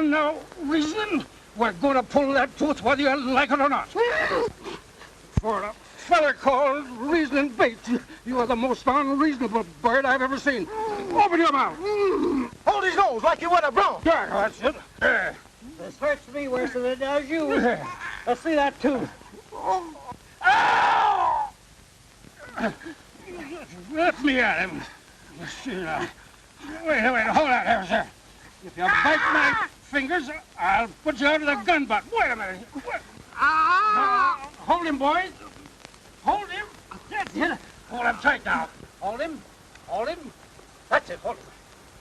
on now, reasoning. We're going to pull that tooth whether you like it or not. For a feller called Reasoning Bates, you are the most unreasonable bird I've ever seen. Open your mouth. Hold his nose like you would a bronc. There, that's it. There. This hurts me worse than it does you. Let's see that tooth. Ow! Let me at him. See now. Wait, hold on there, sir. If you bite my fingers, I'll put you out of the gun butt. Wait a minute. Hold him, boys. Hold him. That's it. Hold him tight now. Hold him. Hold him. That's it. Hold him.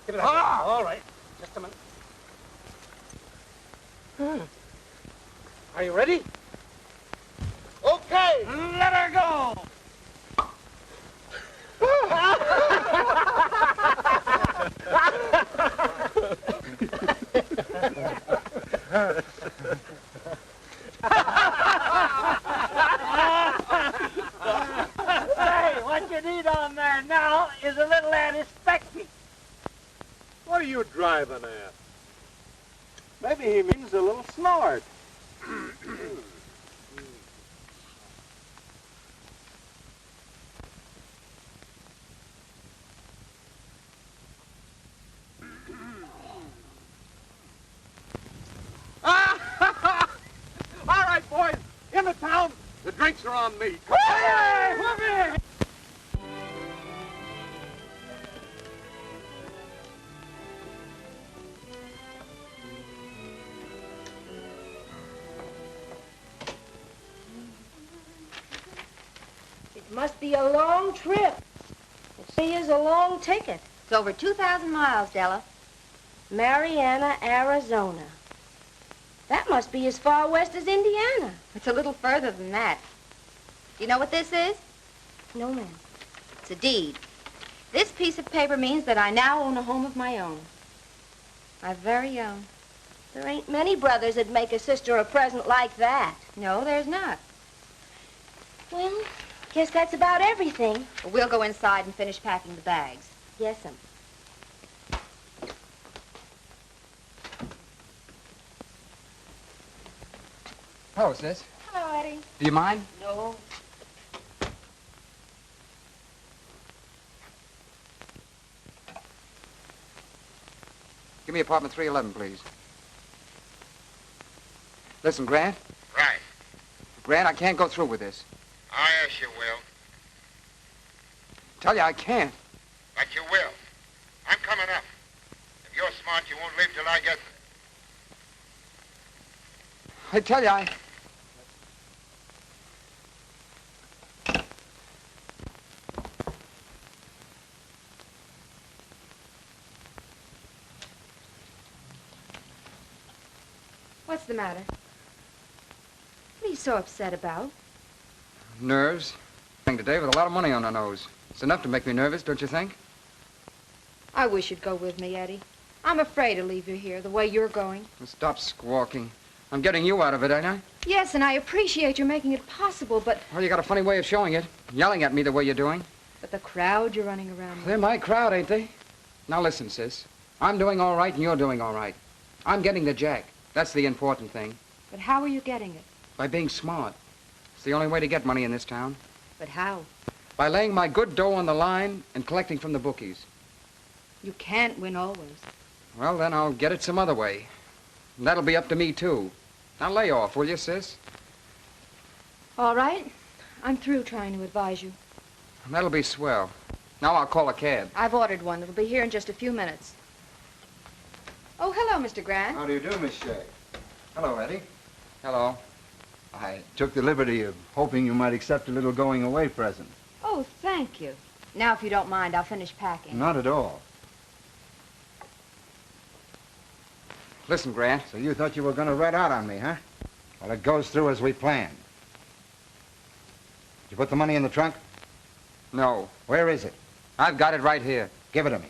Give it up. All right. Just a minute. Are you ready? Okay. Let her go. Hey, what you need on there now is a little antiseptic. What are you driving at? Maybe he means a little snort. All right, boys, in the town, the drinks are on me. Hey, come here. It must be a long trip. It sure is a long ticket. It's over 2,000 miles, Della. Mariana, Arizona. That must be as far west as Indiana. It's a little further than that. Do you know what this is? No, ma'am. It's a deed. This piece of paper means that I now own a home of my own. My very own. There ain't many brothers that'd make a sister a present like that. No, there's not. Well, guess that's about everything. But we'll go inside and finish packing the bags. Yes'm. Hello, sis. Hello, Eddie. Do you mind? No. Give me apartment 311, please. Listen, Grant. Right. Grant, I can't go through with this. Oh, yes, you will. Tell you I can't. But you will. I'm coming up. If you're smart, you won't leave till I get there. I tell you I... What's the matter? What are you so upset about? Nerves. Today with a lot of money on her nose. It's enough to make me nervous, don't you think? I wish you'd go with me, Eddie. I'm afraid to leave you here the way you're going. Well, stop squawking. I'm getting you out of it, ain't I? Yes, and I appreciate your making it possible, but... Well, you got a funny way of showing it. Yelling at me the way you're doing. But the crowd you're running around with... They're my crowd, ain't they? Now listen, sis. I'm doing all right and you're doing all right. I'm getting the jack. That's the important thing. But how are you getting it? By being smart. It's the only way to get money in this town. But how? By laying my good dough on the line and collecting from the bookies. You can't win always. Well, then I'll get it some other way. And that'll be up to me, too. Now lay off, will you, sis? All right. I'm through trying to advise you. That'll be swell. Now I'll call a cab. I've ordered one. It'll be here in just a few minutes. Oh, hello, Mr. Grant. How do you do, Miss Shea? Hello, Eddie. Hello. I took the liberty of hoping you might accept a little going-away present. Oh, thank you. Now, if you don't mind, I'll finish packing. Not at all. Listen, Grant. So you thought you were going to red out on me, huh? Well, it goes through as we planned. Did you put the money in the trunk? No. Where is it? I've got it right here. Give it to me.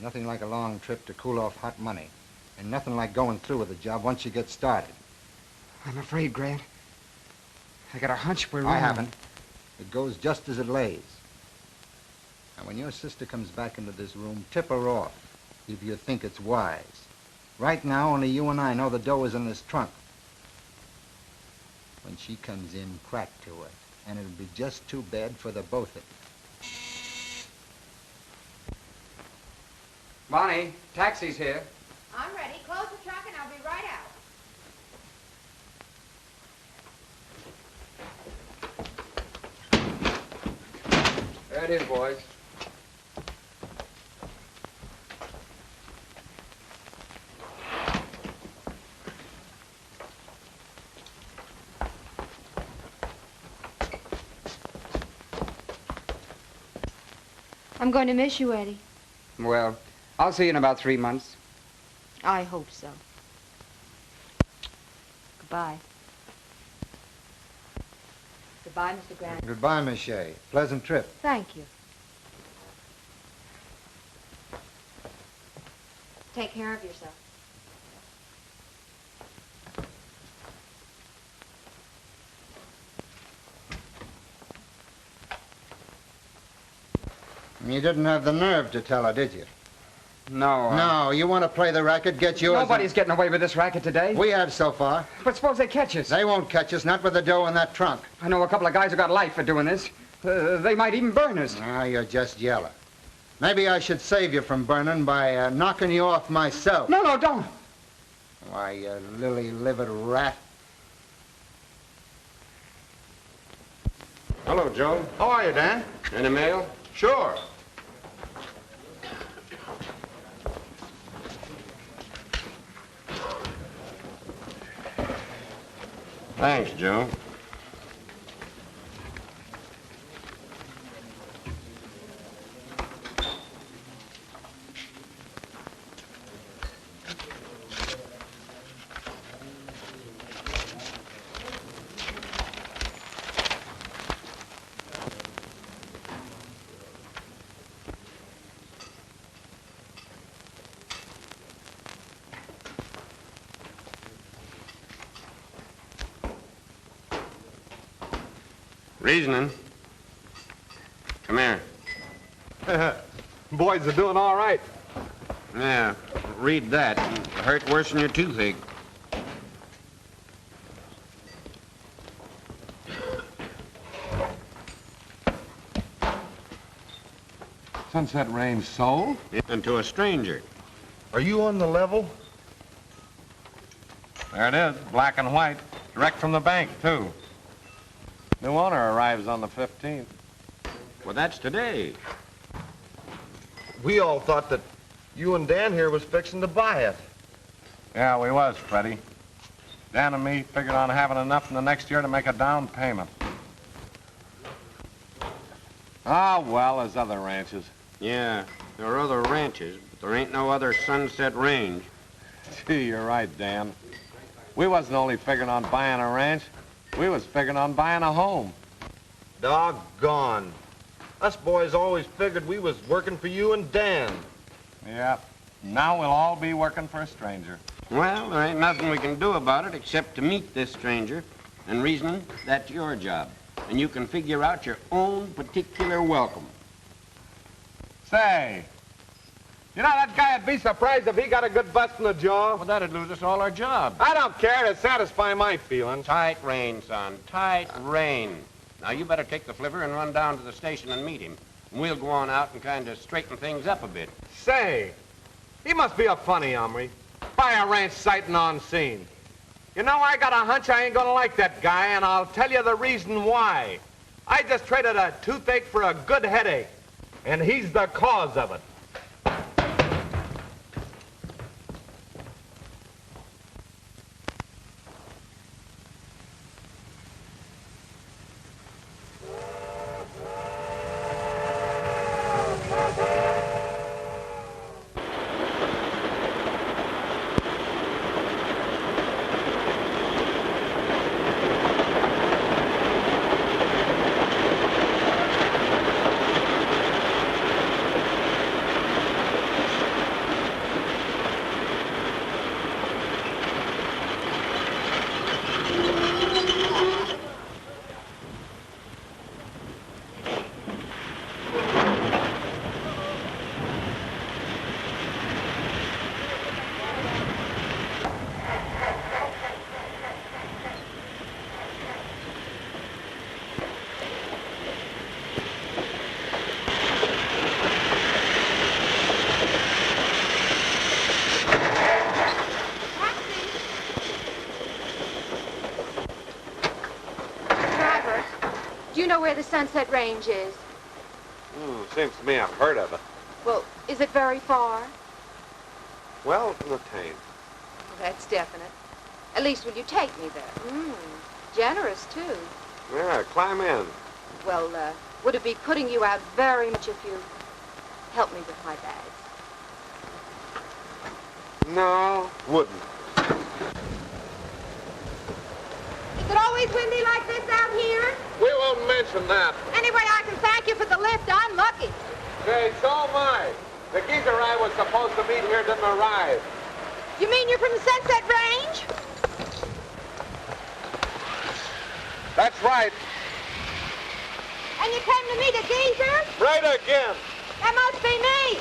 Nothing like a long trip to cool off hot money. And nothing like going through with the job once you get started. I'm afraid, Grant. I got a hunch we're I wrong. haven't. It goes just as it lays. And when your sister comes back into this room, tip her off if you think it's wise. Right now, only you and I know the dough is in this trunk. When she comes in, crack to her. And it'll be just too bad for the both of you. Bonnie, taxi's here. I'm ready. Close the truck and I'll be right out. There it is, boys. I'm going to miss you, Eddie. Well, I'll see you in about 3 months. I hope so. Goodbye. Goodbye, Mr. Grant. Goodbye, Miss Shea. Pleasant trip. Thank you. Take care of yourself. You didn't have the nerve to tell her, did you? No. No, you want to play the racket, get yours. Nobody's getting away with this racket today. We have so far. But suppose they catch us. They won't catch us, not with the dough in that trunk. I know a couple of guys who got life for doing this. They might even burn us. Ah, you're just yellow. Maybe I should save you from burning by knocking you off myself. No, don't. Why, you lily-livered rat. Hello, Joe. How are you, Dan? Any mail? Sure. Thanks, Joe. Reasoning. Come here. Boys are doing all right. Yeah, read that. You hurt worse than your toothache. Sunset Range sold? And to a stranger. Are you on the level? There it is, black and white. Direct from the bank, too. New owner arrives on the 15th. Well, that's today. We all thought that you and Dan here was fixing to buy it. Yeah, we was, Freddie. Dan and me figured on having enough in the next year to make a down payment. Ah, well, there's other ranches. Yeah, there are other ranches, but there ain't no other Sunset Range. Gee, you're right, Dan. We wasn't only figuring on buying a ranch, we was figuring on buying a home. Doggone. Us boys always figured we was working for you and Dan. Yeah, now we'll all be working for a stranger. Well, there ain't nothing we can do about it except to meet this stranger. And reasoning, that's your job. And you can figure out your own particular welcome. Say, you know, that guy'd be surprised if he got a good bust in the jaw. Well, that'd lose us all our jobs. I don't care. It'd satisfy my feelings. Tight rein, son. Tight rein. Now, you better take the flivver and run down to the station and meet him. And we'll go on out and kind of straighten things up a bit. Say, he must be a funny hombre. Buy a ranch sighting on scene. You know, I got a hunch I ain't gonna like that guy, and I'll tell you the reason why. I just traded a toothache for a good headache, and he's the cause of it. Sunset Range is? Seems to me I've heard of it. Well, is it very far? Well, from the taint. Well, that's definite. At least will you take me there? Generous, too. Yeah, climb in. Well, would it be putting you out very much if you help me with my bags? No, wouldn't. Is it always windy like this out here? We won't mention that. Anyway, I can thank you for the lift. I'm lucky. Say, so am I. The geezer I was supposed to meet here didn't arrive. You mean you're from the Sunset Range? That's right. And you came to meet a geezer? Right again. That must be me.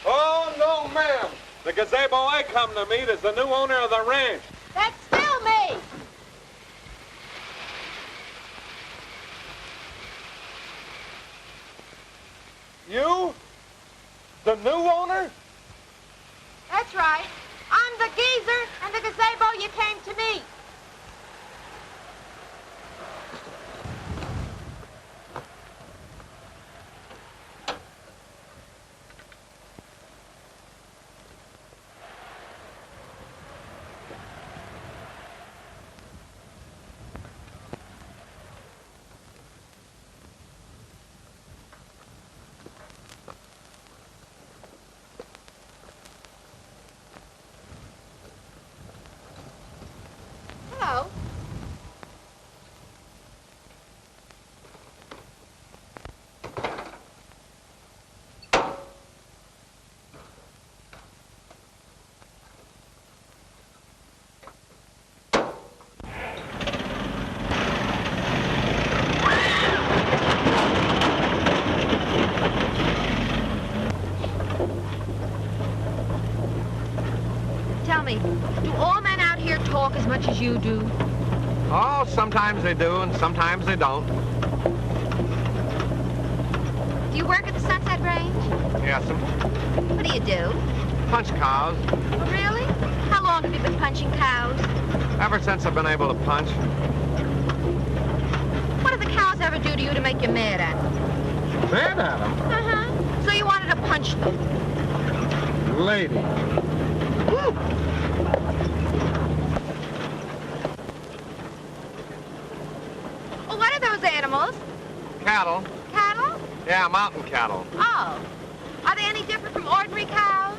Oh, no, ma'am. The gazebo I come to meet is the new owner of the ranch. That's still me. You? The new owner? That's right. I'm the geezer and the gazebo you came to meet. Hello. Tell me, do all men out here talk as much as you do? Oh, sometimes they do and sometimes they don't. Do you work at the Sunset Range? Yes, What do you do? punch cows. Oh, really? How long have you been punching cows? Ever since I've been able to punch. What did the cows ever do to you to make you mad at them? Mad at them? Uh-huh. So you wanted to punch them? Lady. Well, what are those animals? Cattle. Cattle? Yeah, mountain cattle. Oh. Are they any different from ordinary cows?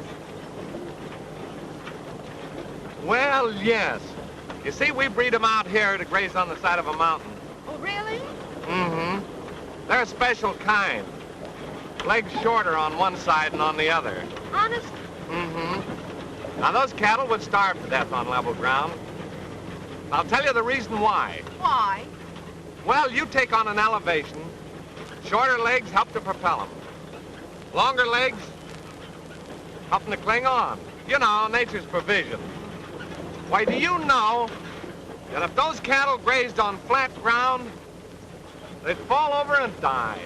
Well, yes. You see, we breed them out here to graze on the side of a mountain. Oh, really? Mm-hmm. They're a special kind. Legs shorter on one side and on the other. Honest? Mm-hmm. Now, those cattle would starve to death on level ground. I'll tell you the reason why. Why? Well, you take on an elevation. Shorter legs help to propel them. Longer legs help them to cling on. You know, nature's provision. Why, do you know that if those cattle grazed on flat ground, they'd fall over and die?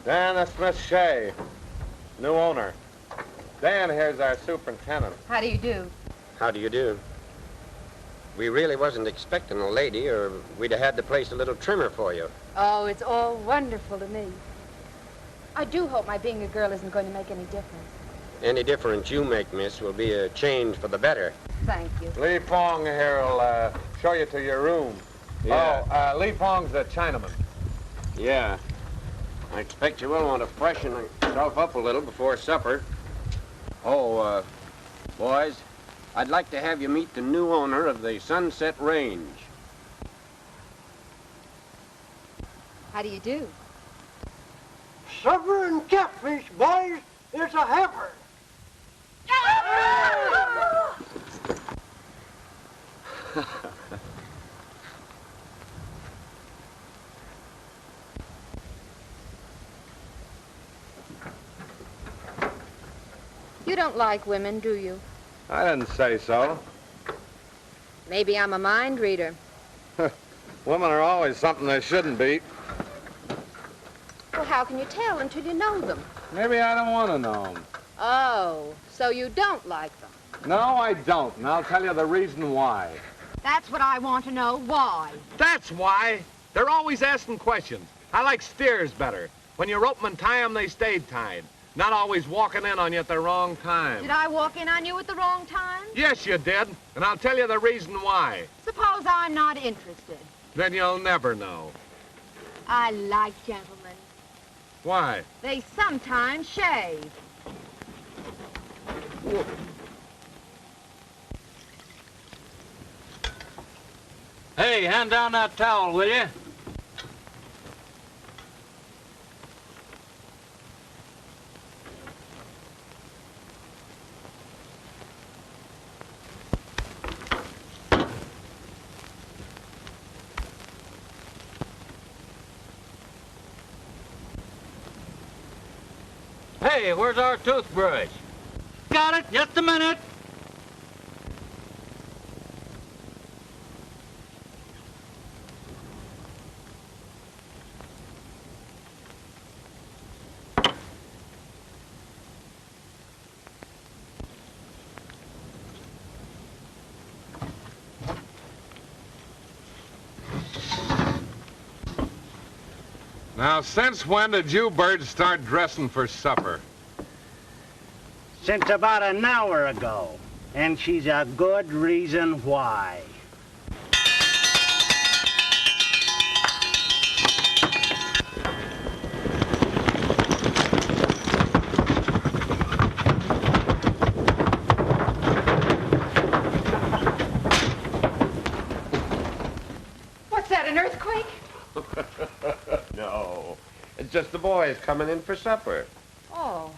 Dan, that's Miss Shea, new owner. Dan here's our superintendent. How do you do? How do you do? We really wasn't expecting a lady, or we'd have had to place a little trimmer for you. Oh, it's all wonderful to me. I do hope my being a girl isn't going to make any difference. Any difference you make, miss, will be a change for the better. Thank you. Li Fong here will show you to your room. Yeah. Oh, Li Fong's a Chinaman. Yeah. I expect you will want to freshen yourself up a little before supper. Oh, boys, I'd like to have you meet the new owner of the Sunset Range. How do you do? Supper and catfish, boys. It's a heifer. You don't like women, do you? I didn't say so. Maybe I'm a mind reader. Women are always something they shouldn't be. Well, how can you tell until you know them? Maybe I don't want to know them. Oh, so you don't like them. No, I don't, and I'll tell you the reason why. That's what I want to know. Why? That's why. They're always asking questions. I like steers better. When you rope 'em and tie 'em, they stayed tied. Not always walking in on you at the wrong time. Did I walk in on you at the wrong time? Yes, you did, and I'll tell you the reason why. Suppose I'm not interested. Then you'll never know. I like gentlemen. Why? They sometimes shave. Hey, hand down that towel, will you? Hey, where's our toothbrush? Got it, just a minute. Now, since when did you birds start dressing for supper? Since about an hour ago. And she's a good reason why. What's that, an earthquake? No, it's just the boys coming in for supper. Oh,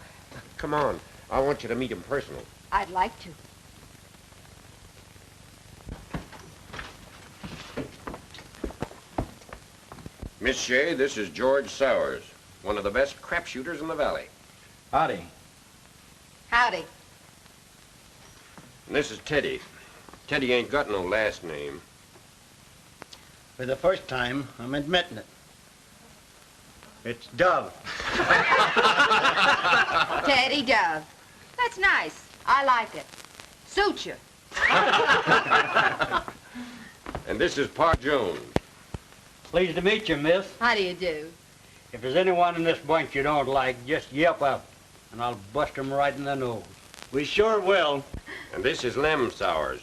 Come on, I want you to meet him personally. I'd like to. Miss Shea, this is George Sowers, one of the best crap shooters in the valley. Howdy. Howdy. And this is Teddy. Teddy ain't got no last name. For the first time, I'm admitting it. It's Dove. Teddy Dove. That's nice. I like it. Suits you. And this is Pa Jones. Pleased to meet you, miss. How do you do? If there's anyone in this bunch you don't like, just yelp out, and I'll bust 'em right in the nose. We sure will. And this is Lem Sowers,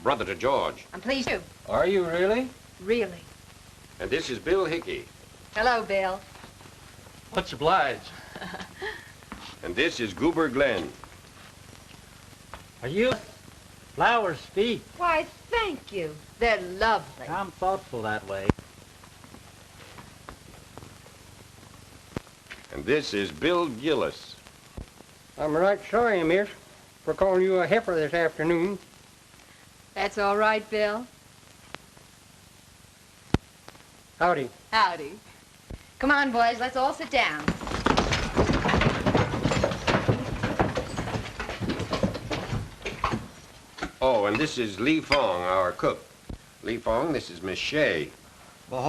brother to George. I'm pleased to. Are you really? Really. And this is Bill Hickey. Hello, Bill. What's obliged? And this is Goober Glenn. Are you? Flowers speak. Why, thank you. They're lovely. I'm thoughtful that way. And this is Bill Gillis. I'm right sorry, miss, for calling you a heifer this afternoon. That's all right, Bill. Howdy. Howdy. Come on, boys, let's all sit down. Oh, and this is Lee Fong, our cook. Lee Fong, this is Miss Shea. Just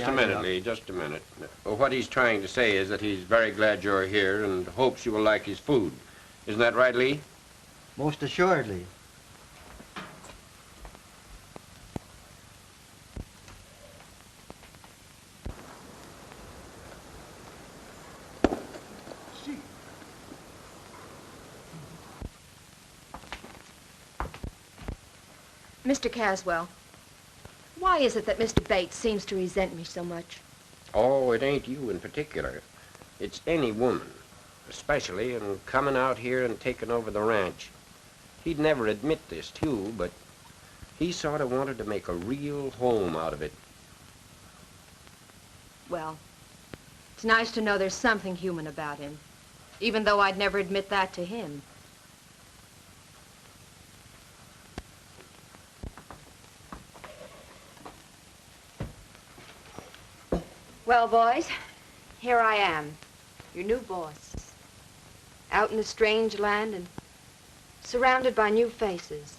a minute, Lee, just a minute. What he's trying to say is that he's very glad you're here and hopes you will like his food. Isn't that right, Lee? Most assuredly. Mr. Caswell, why is it that Mr. Bates seems to resent me so much? Oh, it ain't you in particular. It's any woman, especially in coming out here and taking over the ranch. He'd never admit this to you, but he sort of wanted to make a real home out of it. Well, it's nice to know there's something human about him, even though I'd never admit that to him. Well, boys, here I am, your new boss, out in a strange land and surrounded by new faces.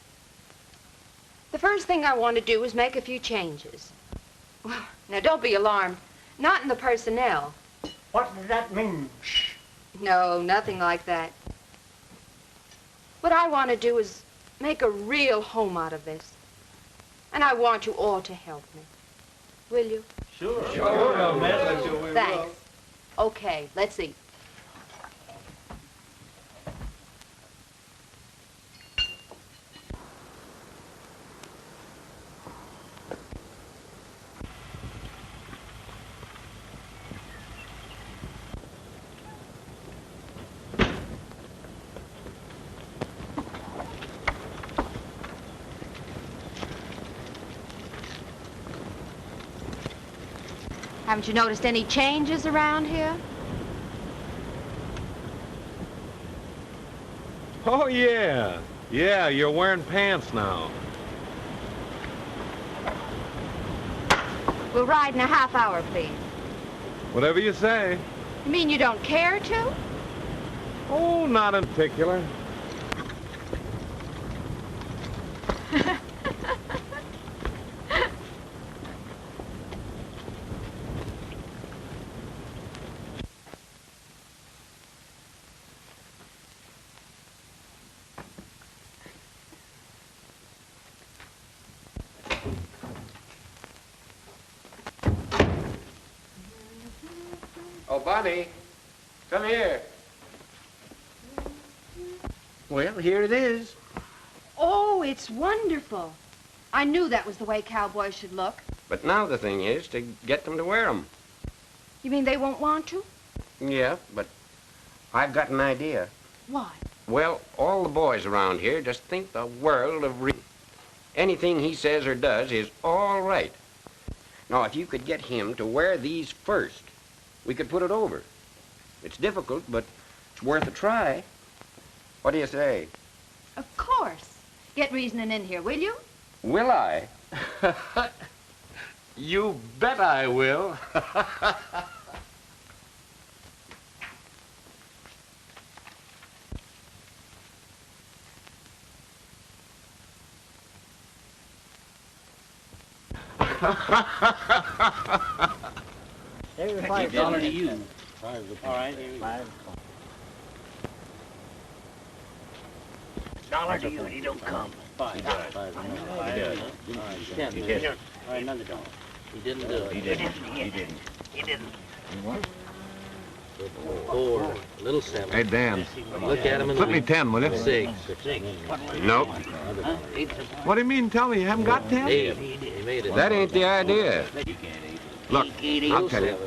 The first thing I want to do is make a few changes. Now, don't be alarmed. Not in the personnel. What does that mean? No, nothing like that. What I want to do is make a real home out of this. And I want you all to help me. Will you? Sure. Thanks. Okay, let's eat. Haven't you noticed any changes around here? Oh, yeah. Yeah, you're wearing pants now. We'll ride in a half hour, please. Whatever you say. You mean you don't care to? Oh, not in particular. Oh, Bonnie, come here. Well, here it is. Oh, it's wonderful. I knew that was the way cowboys should look. But now the thing is to get them to wear them. You mean they won't want to? Yeah, but I've got an idea. Why? Well, all the boys around here just think the world of Reed. Anything he says or does is all right. Now, if you could get him to wear these first, we could put it over. It's difficult, but it's worth a try. What do you say? Of course. Get reasoning in here, will you? Will I? You bet I will. $5 to you. All right, here we go. $1 to you, and he don't come. $5. He does. All right, another $1. He didn't do it. He didn't. Four, a little 7. Hey, Dan. Look at him in the Flip me 10, will you? 6. Nope. What do you mean? Tell me you haven't got 10? He made it. That ain't the idea. Look, I'll tell you.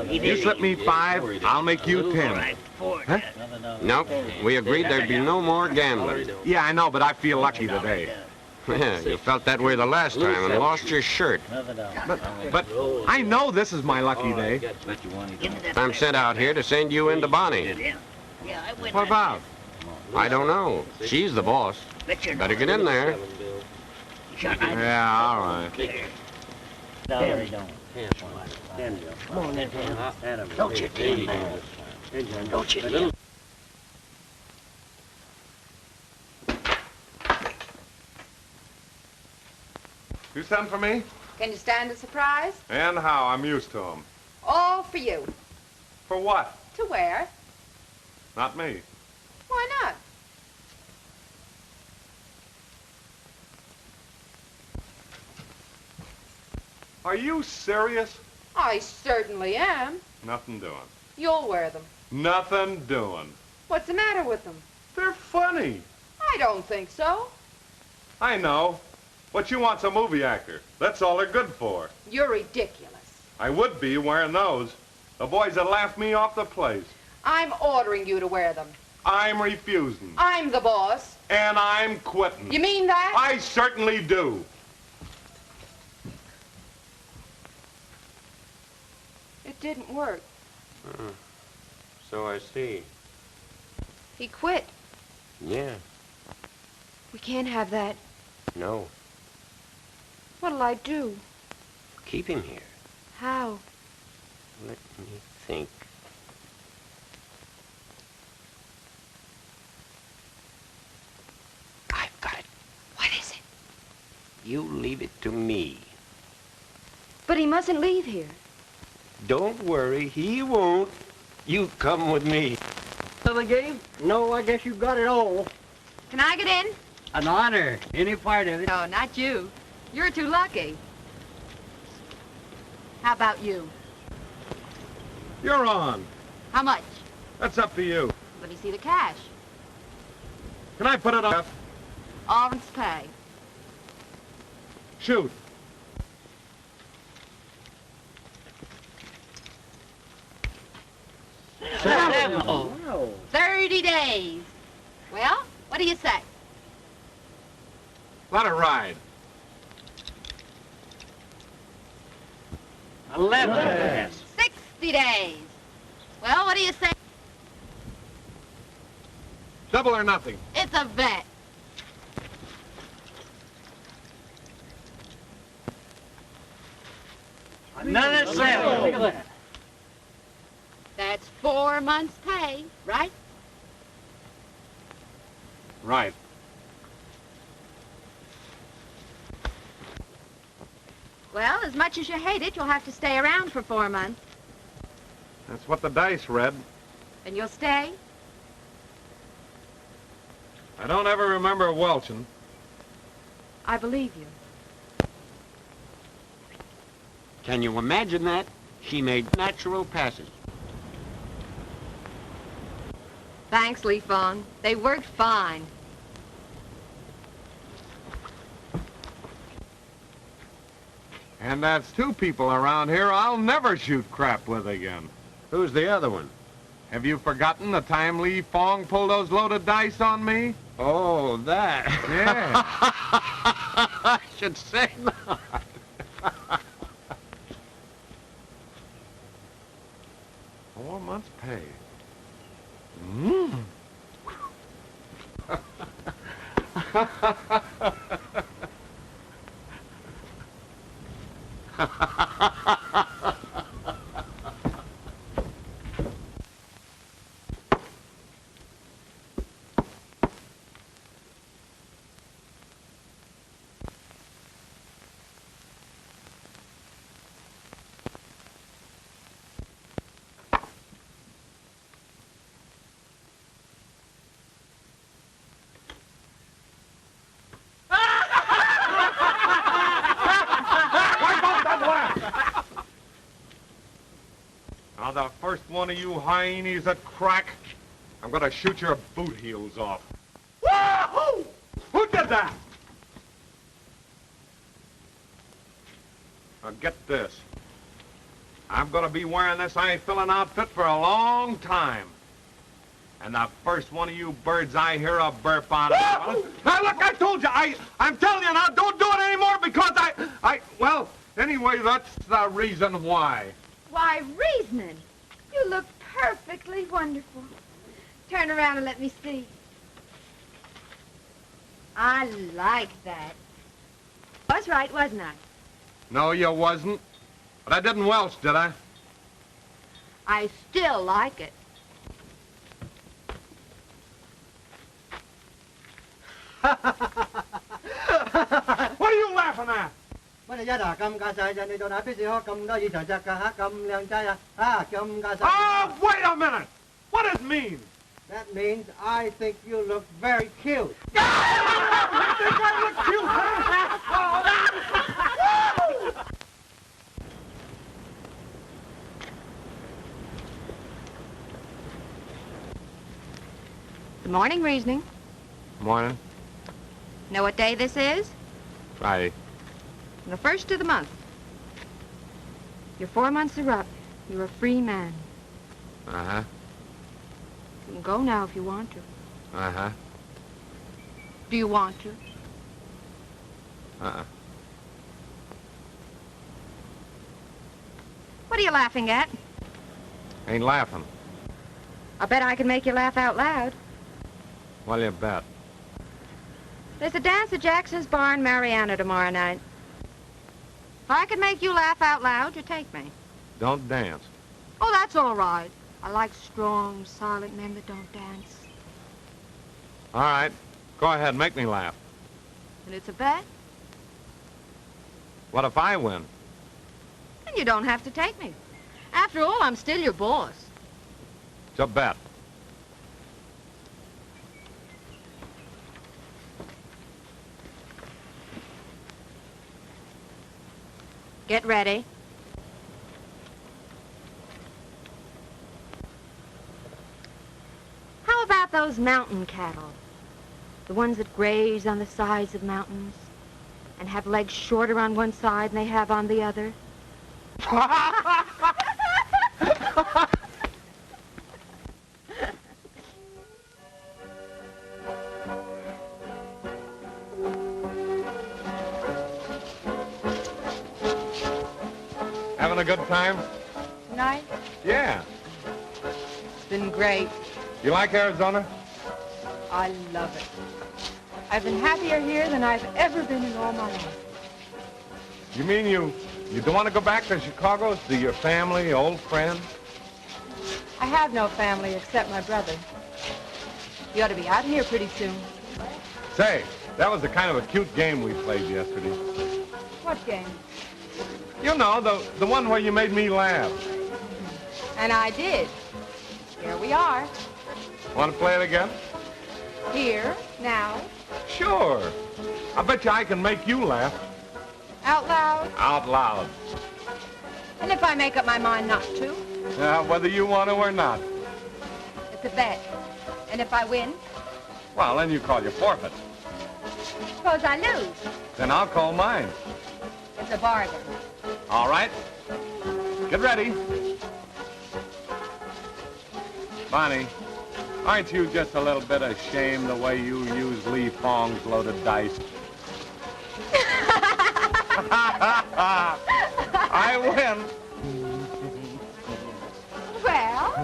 You slip me 5, I'll make you 10. Huh? Nope. We agreed there'd be no more gambling. Yeah, I know, but I feel lucky today. You felt that way the last time and lost your shirt. But I know this is my lucky day. I'm sent out here to send you in to Bonnie. What about? I don't know. She's the boss. Better get in there. Yeah, all right. Come on, then, don't you Don't you You sent for me? Can you stand a surprise? And how? I'm used to them. All for you. For what? To wear. Not me. Why not? Are you serious? I certainly am. Nothing doing. You'll wear them. Nothing doing. What's the matter with them? They're funny. I don't think so. I know. What you want's a movie actor. That's all they're good for. You're ridiculous. I would be wearing those. The boys would laugh me off the place. I'm ordering you to wear them. I'm refusing. I'm the boss. And I'm quitting. You mean that? I certainly do. It didn't work. So I see. He quit. Yeah. We can't have that. No. What'll I do? Keep him here. How? Let me think. I've got it. What is it? You leave it to me. But he mustn't leave here. Don't worry, he won't. You come with me. of the game? No, I guess you got it all. Can I get in? An honor. Any part of it. No, not you. You're too lucky. How about you? You're on. How much? That's up to you. Let me see the cash. Can I put it on? All's pay. Shoot. Oh. 30 days. Well, what do you say? Let it ride. 11. 60 days. Well, what do you say? Double or nothing. It's a bet. Another 7. Look at that. That's 4 months' pay, right? Right. Well, as much as you hate it, you'll have to stay around for 4 months. That's what the dice read. And you'll stay? I don't ever remember welching. I believe you. Can you imagine that? She made natural passes. Thanks, Leafon. They worked fine. And that's 2 people around here I'll never shoot crap with again. Who's the other one? Have you forgotten the time Lee Fong pulled those loaded dice on me? Oh, that. Yeah. I should say not. Four months' pay. Mmm. Now, the first one of you hyenas that crack, I'm gonna shoot your boot heels off. Wahoo! Who did that? Now, get this. I'm gonna be wearing this eye-filling outfit for a long time. And the first one of you birds I hear a burp on. Now, look, I told you, I'm telling you now, don't do it anymore because well, anyway, that's the reason why. Why, reasoning. You look perfectly wonderful. Turn around and let me see. I like that. I was right, wasn't I? No, you wasn't. But I didn't welch, did I? I still like it. What are you laughing at? 乜你一嗱咁架勢啫？你到哪邊時開咁多耳長隻㗎嚇？咁靚仔啊！啊咁架勢。Oh, wait a minute! What does it mean? That means I think you look very cute. You think I look cute, huh? Good morning, Reasoning. Morning. Know what day this is? Friday. The first of the month. Your 4 months are up. You're a free man. Uh-huh. You can go now if you want to. Uh-huh. Do you want to? Uh-uh. What are you laughing at? Ain't laughing. I bet I can make you laugh out loud. Well, you bet. There's a dance at Jackson's Bar in Mariana tomorrow night. If I could make you laugh out loud, you'd take me. Don't dance. Oh, that's all right. I like strong, silent men that don't dance. All right. Go ahead, make me laugh. And it's a bet? What if I win? Then you don't have to take me. After all, I'm still your boss. It's a bet. Get ready. How about those mountain cattle? The ones that graze on the sides of mountains and have legs shorter on one side than they have on the other? Having a good time? Tonight? Yeah. It's been great. You like Arizona? I love it. I've been happier here than I've ever been in all my life. You mean you don't want to go back to Chicago, see your family, old friends? I have no family except my brother. You ought to be out here pretty soon. Say, that was the kind of a cute game we played yesterday. What game? You know, the one where you made me laugh. And I did. Here we are. Want to play it again? Here, now. Sure. I bet you I can make you laugh. Out loud. Out loud. And if I make up my mind not to? Whether you want to or not. It's a bet. And if I win? Well, then you call your forfeit. Suppose I lose. Then I'll call mine. It's a bargain. All right. Get ready. Bonnie, aren't you just a little bit ashamed the way you use Lee Fong's loaded dice? I win. Well?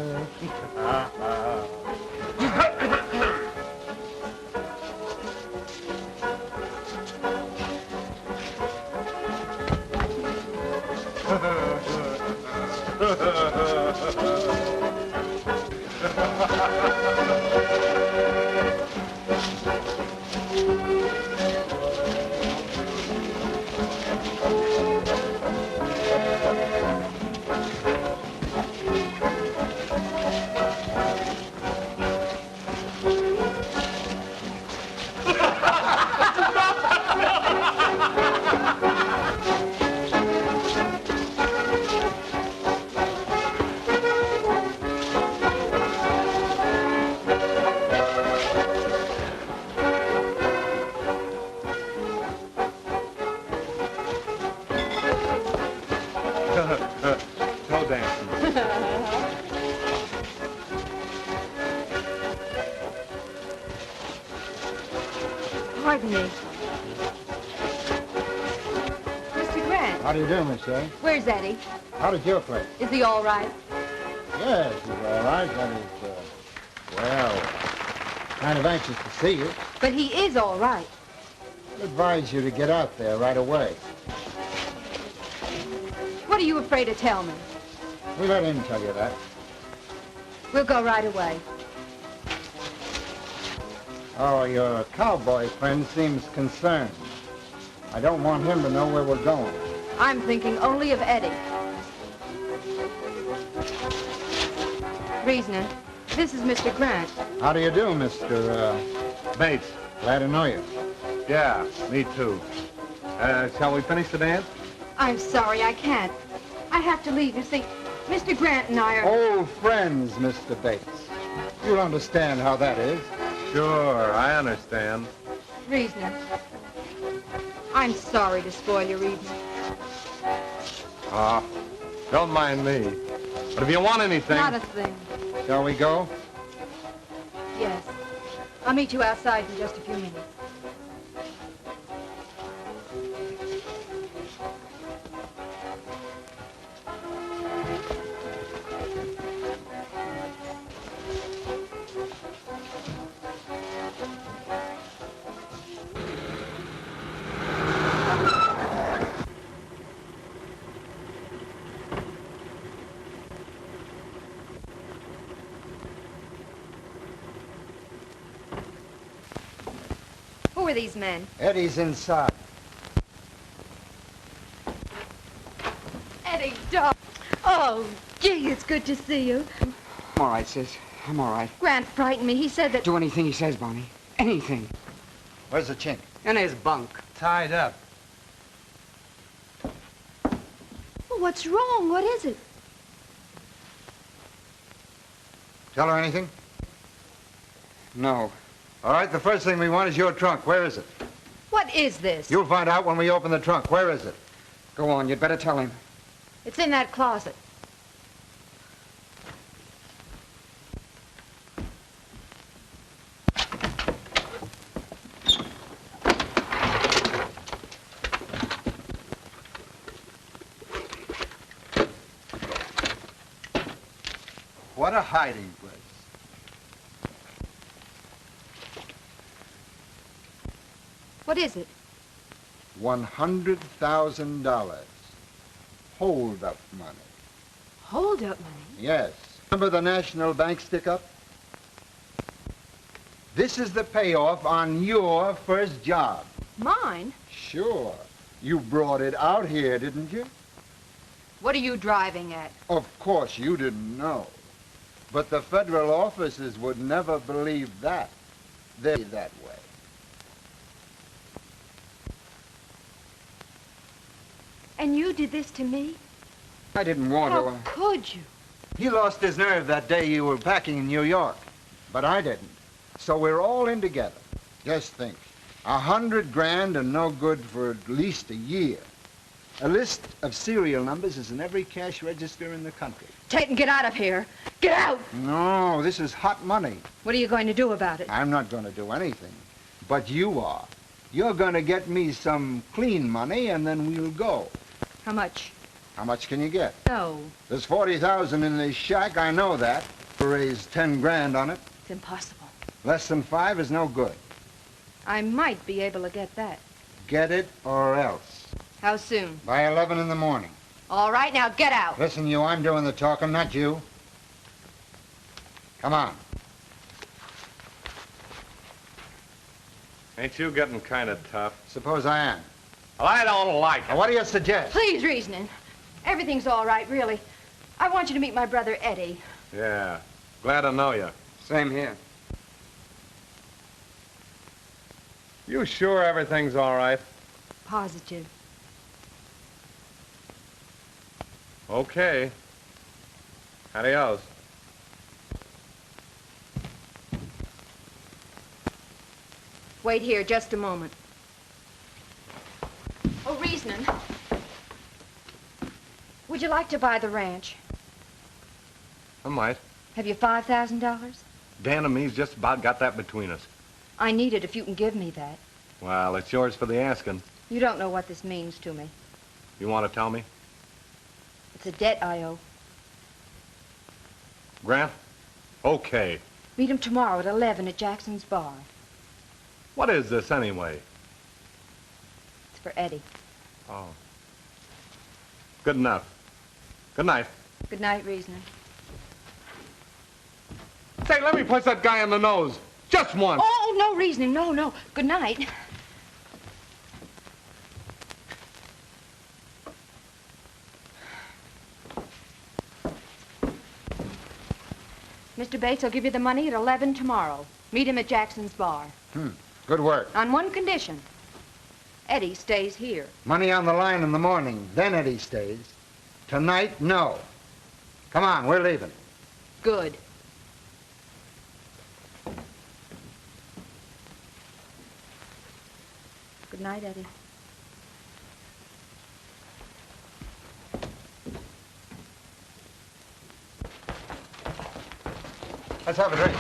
Toe dancing. Pardon me. Mr. Grant. How do you do, Miss Shea? Where's Eddie? How did your place? Is he all right? Yes, he's all right. That is, well, kind of anxious to see you. But he is all right. I advise you to get out there right away. What are you afraid to tell me? We let him tell you that. We'll go right away. Oh, your cowboy friend seems concerned. I don't want him to know where we're going. I'm thinking only of Eddie. Reasoner, this is Mr. Grant. How do you do, Mr. Bates. Glad to know you. Yeah, me too. Shall we finish the dance? I'm sorry, I can't. I have to leave. You see, Mr. Grant and I are... Old friends, Mr. Bates. You'll understand how that is. Sure, I understand. Reasoner, I'm sorry to spoil your evening. Don't mind me. But if you want anything... Not a thing. Shall we go? Yes. I'll meet you outside in just a few minutes. Who are these men? Eddie's inside. Eddie, dog. Oh, gee, it's good to see you. I'm all right, sis. I'm all right. Grant frightened me. He said that... Do anything he says, Bonnie. Anything. Where's the chink? In his bunk. Tied up. Oh, what's wrong? What is it? Tell her anything? No. All right, the first thing we want is your trunk. Where is it? What is this? You'll find out when we open the trunk. Where is it? Go on, you'd better tell him. It's in that closet. What a hiding place. What is it? $100,000. Hold-up money. Hold-up money? Yes. Remember the National Bank stick-up? This is the payoff on your first job. Mine? Sure. You brought it out here, didn't you? What are you driving at? Of course, you didn't know. But the federal officers would never believe that. They're that way. And you did this to me? I didn't want How to. could you? He lost his nerve that day you were packing in New York. But I didn't. So we're all in together. Just think. 100 grand and no good for at least a year. A list of serial numbers is in every cash register in the country. Tate, get out of here. Get out! No, this is hot money. What are you going to do about it? I'm not going to do anything. But you are. You're going to get me some clean money, and then we'll go. How much? How much can you get? No. There's 40,000 in this shack, I know that. We'll raise 10 grand on it. It's impossible. Less than 5 is no good. I might be able to get that. Get it or else. How soon? By 11 in the morning. All right, now get out. Listen, you, I'm doing the talking, not you. Come on. Ain't you getting kind of tough? Suppose I am. Well, I don't like it. Now, what do you suggest? Please, reasoning. Everything's all right, really. I want you to meet my brother, Eddie. Yeah. Glad to know you. Same here. You sure everything's all right? Positive. Okay. Adios. Wait here just a moment. Oh, reasoning. Would you like to buy the ranch? I might. Have you $5,000? Dan and me's just about got that between us. I need it if you can give me that. Well, it's yours for the asking. You don't know what this means to me. You want to tell me? It's a debt I owe. Grant? Okay. Meet him tomorrow at 11 at Jackson's bar. What is this anyway? It's for Eddie. Oh. Good enough. Good night. Good night, reasoning. Say, let me punch that guy in the nose. Just once. Oh, no reasoning. No, no. Good night. Mr. Bates will give you the money at 11 tomorrow. Meet him at Jackson's bar. Good work. On one condition. Eddie stays here. Money on the line in the morning, then Eddie stays. Tonight, no. Come on, we're leaving. Good. Good night, Eddie. Let's have a drink.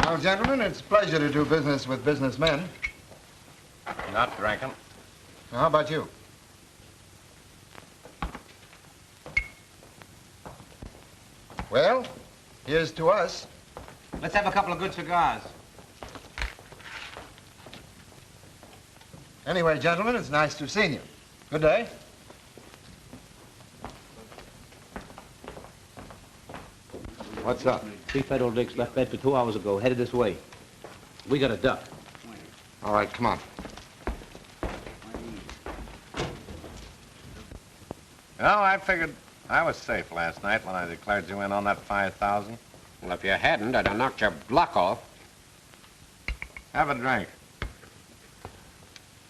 Well, gentlemen, it's a pleasure to do business with businessmen. Not drinking. How about you? Well, here's to us. Let's have a couple of good cigars. Anyway, gentlemen, it's nice to have seen you. Good day. What's up? 3 federal dicks left Bedford 2 hours ago, headed this way. We got a duck. All right, come on. Well, I figured I was safe last night when I declared you in on that 5,000. Well, if you hadn't, I'd have knocked your block off. Have a drink.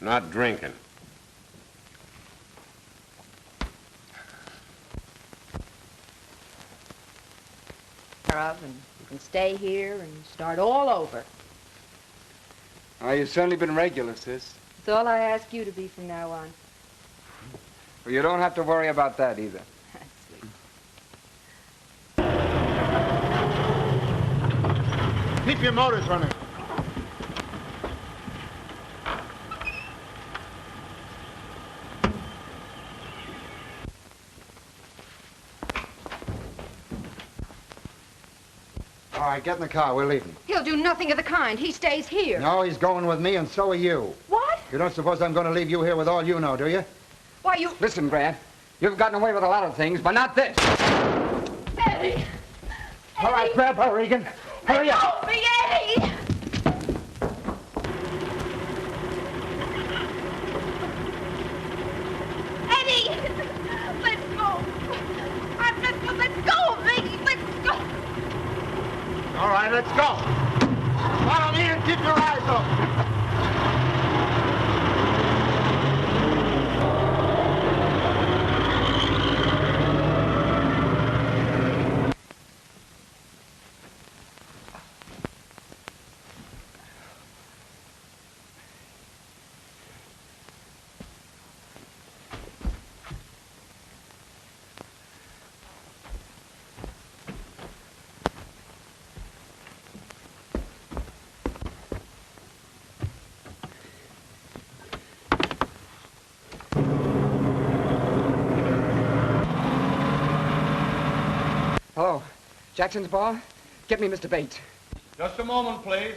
Not drinking. of, and you can stay here and start all over. Oh, you've certainly been regular, sis. It's all I ask you to be from now on. Well, you don't have to worry about that either. Keep your motors running. All right, get in the car. We're leaving. He'll do nothing of the kind. He stays here. No, he's going with me, and so are you. What? You don't suppose I'm going to leave you here with all you know, do you? Why, you... Listen, Grant, you've gotten away with a lot of things, but not this. Eddie! All right, grab her, Regan. Hurry up. Help me, Eddie! Eddie! Let go! Let go of me! Let go! All right, let's go. Follow me and keep your eyes open. Hello, Jackson's bar? Get me Mr. Bates. Just a moment, please.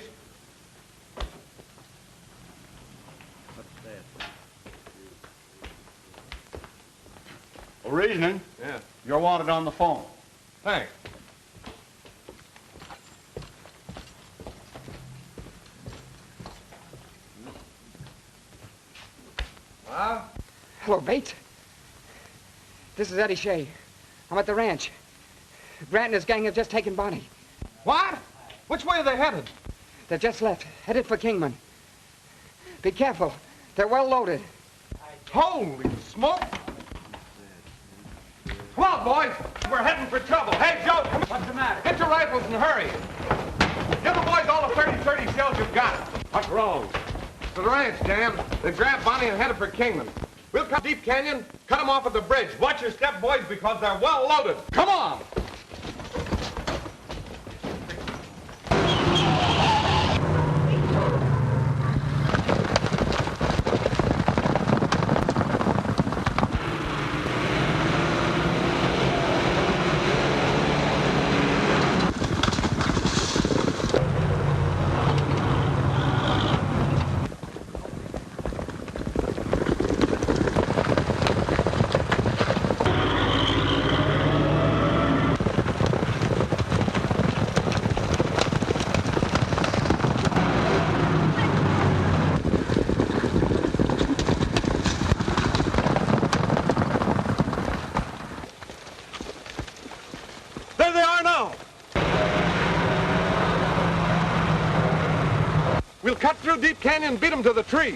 Well, reasoning. Yeah. You're wanted on the phone. Thanks. Well? Hello, Bates. This is Eddie Shea. I'm at the ranch. Grant and his gang have just taken Bonnie. What? Which way are they headed? They just left, headed for Kingman. Be careful. They're well loaded. Holy smoke! Come on, boys. We're heading for trouble. Hey, Joe, come on. What's the matter? Get your rifles and hurry. Give the boys all the 30 shells you've got. What's wrong? To the ranch, Jam. They grabbed Bonnie and headed for Kingman. We'll cut Deep Canyon, cut them off at the bridge. Watch your step, boys, because they're well loaded. Come on! There they are now. We'll cut through Deep Canyon and beat them to the tree.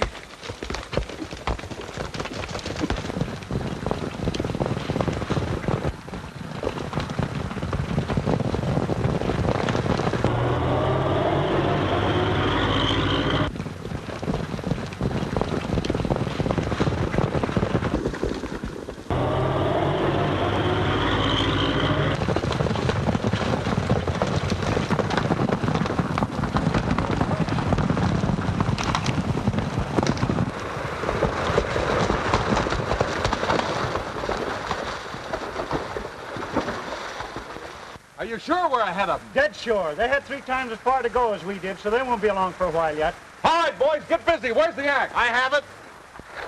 Are you sure we're ahead of them? Dead sure. They had 3 times as far to go as we did, so they won't be along for a while yet. All right, boys, get busy. Where's the axe? I have it.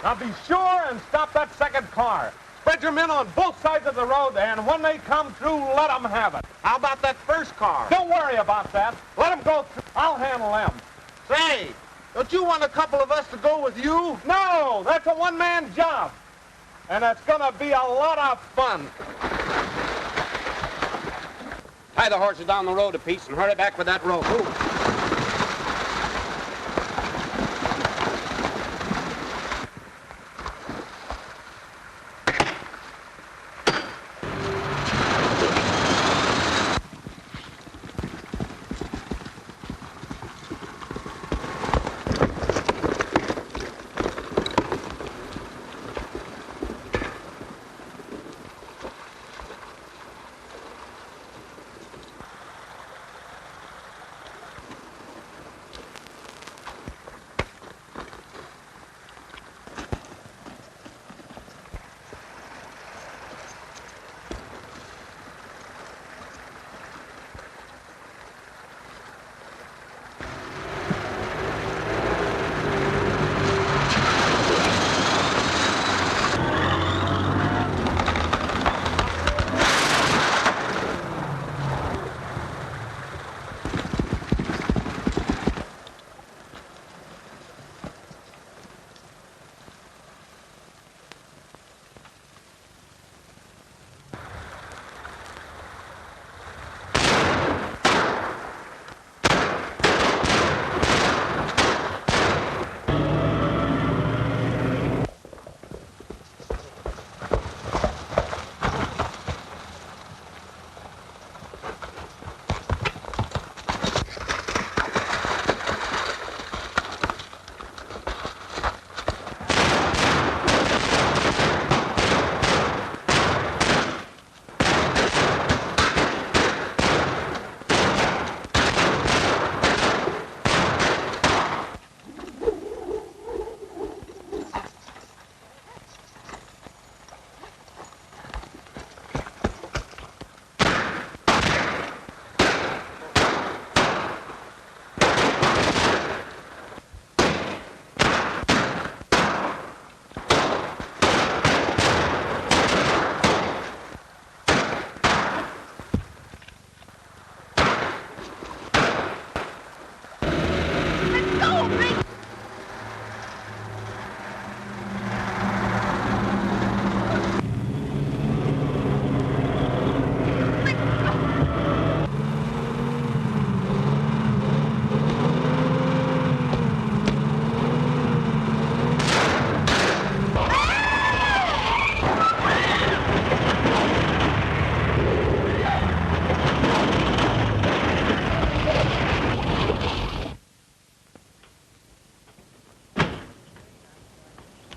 Now be sure and stop that second car. Spread your men on both sides of the road, and when they come through, let them have it. How about that first car? Don't worry about that. Let them go through. I'll handle them. Say, don't you want a couple of us to go with you? No, that's a one-man job. And it's going to be a lot of fun. Tie the horses down the road a piece and hurry back with that rope. Move.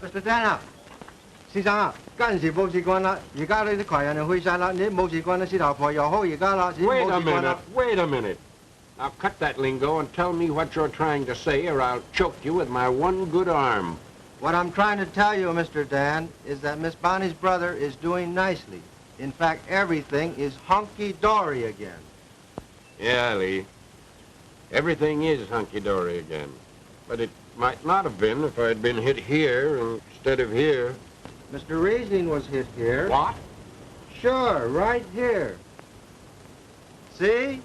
Mr. Dan 啊，先生啊，嗰陣時冇試慣啦，而家呢啲窮人就去晒啦，你冇試慣啦，事頭婆又好而家啦， Wait 冇 a 試慣啦 minute, wait a minute. Now cut that lingo and tell me what you're trying to say, or I'll choke you with my one good arm. What I'm trying to tell you, Mr. Dan, is that Miss Bonnie's brother is doing nicely. In fact, everything is hunky-dory again. Yeah, Lee. Everything is hunky-dory again. But it might not have been if I'd been hit here instead of here. Mr. Riesling was hit here. What? Sure, right here. See?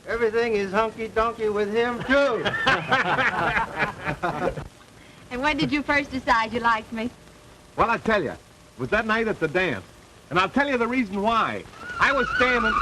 Everything is hunky-donkey with him, too. And when did you first decide you liked me? Well, I tell you, it was that night at the dance. And I'll tell you the reason why. I was standing...